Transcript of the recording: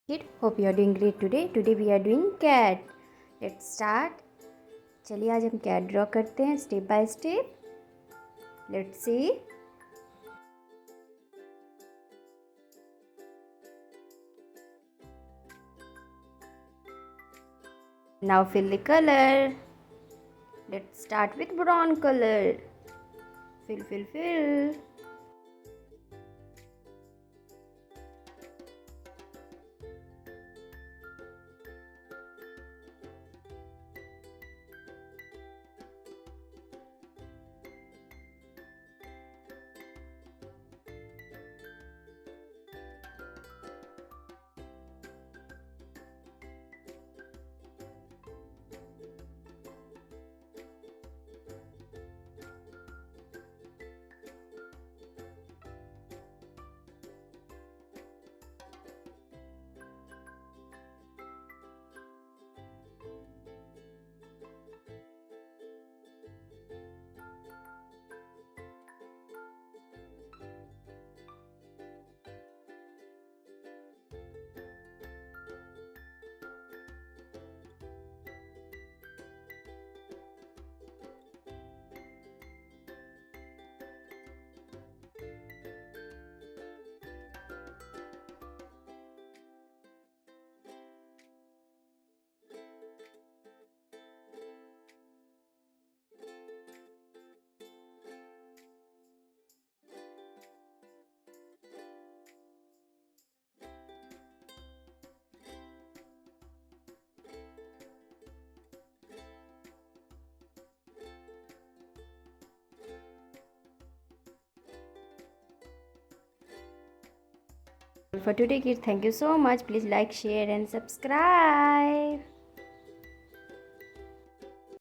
Kid, hope you are doing great today. Today we are doing cat. Let's start. चलिए आज हम cat draw करते हैं step by step. Let's see. Now fill the color. Let's start with brown color. Fill. For today kids, thank you so much. Please like, share and subscribe.